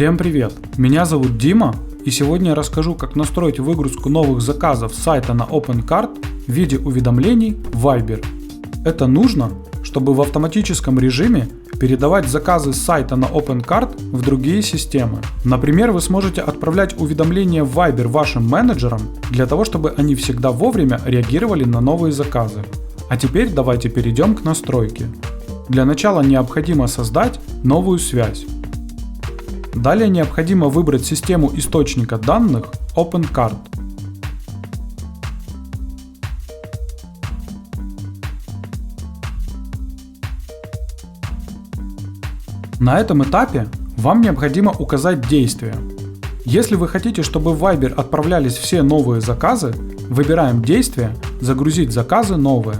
Всем привет! Меня зовут Дима, и сегодня я расскажу, как настроить выгрузку новых заказов с сайта на OpenCart в виде уведомлений в Viber. Это нужно, чтобы в автоматическом режиме передавать заказы с сайта на OpenCart в другие системы. Например, вы сможете отправлять уведомления в Viber вашим менеджерам для того, чтобы они всегда вовремя реагировали на новые заказы. А теперь давайте перейдем к настройке. Для начала необходимо создать новую связь. Далее необходимо выбрать систему источника данных OpenCart. На этом этапе вам необходимо указать действия. Если вы хотите, чтобы в Viber отправлялись все новые заказы, выбираем действие «Загрузить заказы новые».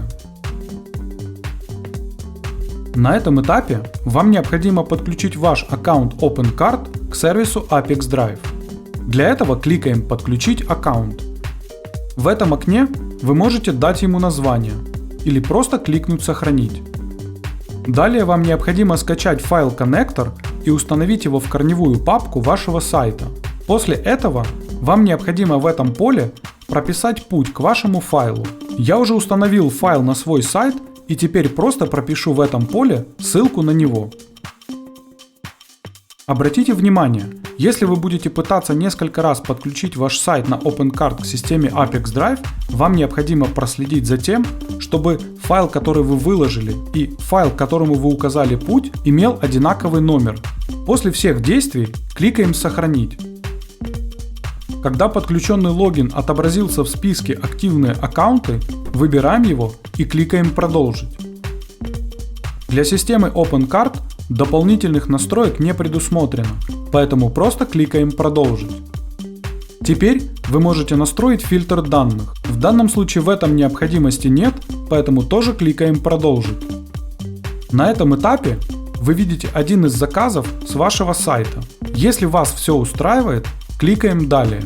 На этом этапе вам необходимо подключить ваш аккаунт OpenCart к сервису Apex Drive. Для этого кликаем «Подключить аккаунт». В этом окне вы можете дать ему название или просто кликнуть «Сохранить». Далее вам необходимо скачать файл Connector и установить его в корневую папку вашего сайта. После этого вам необходимо в этом поле прописать путь к вашему файлу. Я уже установил файл на свой сайт и теперь просто пропишу в этом поле ссылку на него. Обратите внимание, если вы будете пытаться несколько раз подключить ваш сайт на OpenCart к системе Apex Drive, вам необходимо проследить за тем, чтобы файл, который вы выложили, и файл, к которому вы указали путь, имел одинаковый номер. После всех действий кликаем «Сохранить». Когда подключенный логин отобразился в списке «Активные аккаунты», выбираем его и кликаем «Продолжить». Для системы OpenCart дополнительных настроек не предусмотрено, поэтому просто кликаем «Продолжить». Теперь вы можете настроить фильтр данных. В данном случае в этом необходимости нет, поэтому тоже кликаем «Продолжить». На этом этапе вы видите один из заказов с вашего сайта. Если вас все устраивает, кликаем «Далее».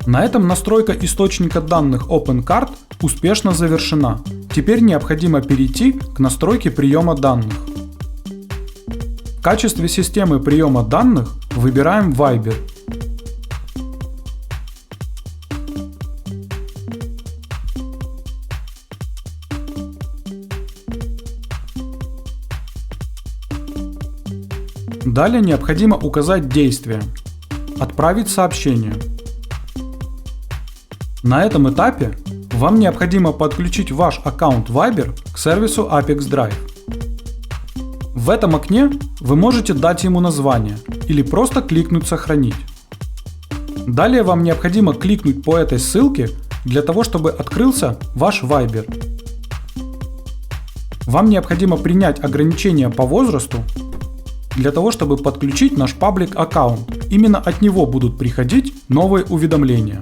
На этом настройка источника данных OpenCart успешно завершена. Теперь необходимо перейти к настройке приема данных. В качестве системы приема данных выбираем Viber. Далее необходимо указать действие «Отправить сообщение». На этом этапе вам необходимо подключить ваш аккаунт Viber к сервису Apex Drive. В этом окне вы можете дать ему название или просто кликнуть «Сохранить». Далее вам необходимо кликнуть по этой ссылке для того, чтобы открылся ваш Viber. Вам необходимо принять ограничения по возрасту для того, чтобы подключить наш паблик аккаунт. Именно от него будут приходить новые уведомления.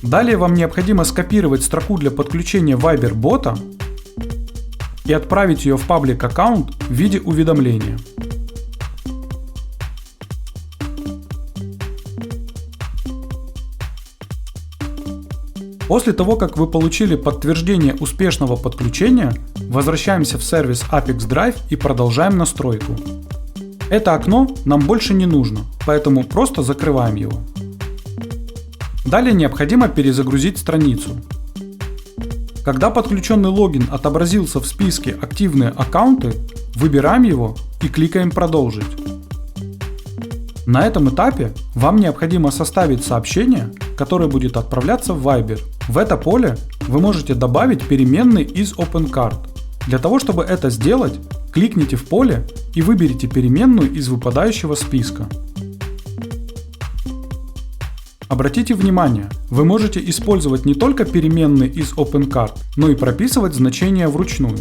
Далее вам необходимо скопировать строку для подключения Viber бота и отправить ее в паблик аккаунт в виде уведомления. После того, как вы получили подтверждение успешного подключения, возвращаемся в сервис Apex Drive и продолжаем настройку. Это окно нам больше не нужно, поэтому просто закрываем его. Далее необходимо перезагрузить страницу. Когда подключенный логин отобразился в списке «Активные аккаунты», выбираем его и кликаем «Продолжить». На этом этапе вам необходимо составить сообщение, которое будет отправляться в Viber. В это поле вы можете добавить переменный из OpenCart. Для того, чтобы это сделать, кликните в поле и выберите переменную из выпадающего списка. Обратите внимание, вы можете использовать не только переменные из OpenCart, но и прописывать значения вручную.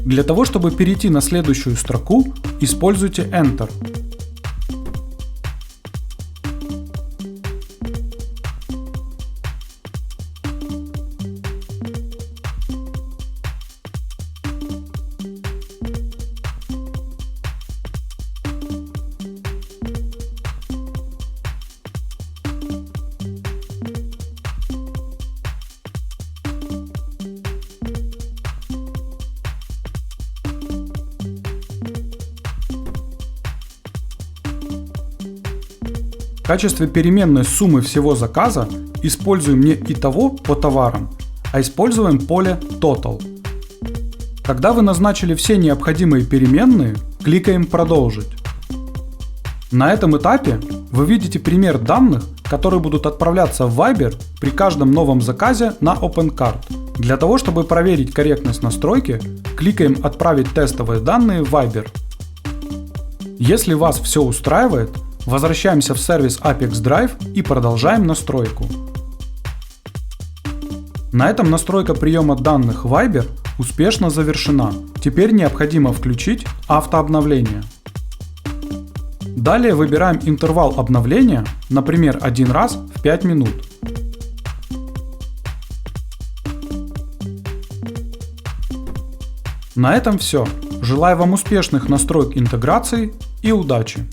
Для того, чтобы перейти на следующую строку, используйте Enter. качестве переменной суммы всего заказа используем не итого по товарам, а используем поле Total. Когда вы назначили все необходимые переменные, кликаем «Продолжить». На этом этапе вы видите пример данных, которые будут отправляться в Viber при каждом новом заказе на OpenCart. Для того, чтобы проверить корректность настройки, кликаем «Отправить тестовые данные в Viber». Если вас все устраивает, возвращаемся в сервис Apex Drive и продолжаем настройку. На этом настройка приема данных Viber успешно завершена. Теперь необходимо включить автообновление. Далее выбираем интервал обновления, например, 1 раз в 5 минут. На этом все. Желаю вам успешных настроек интеграции и удачи!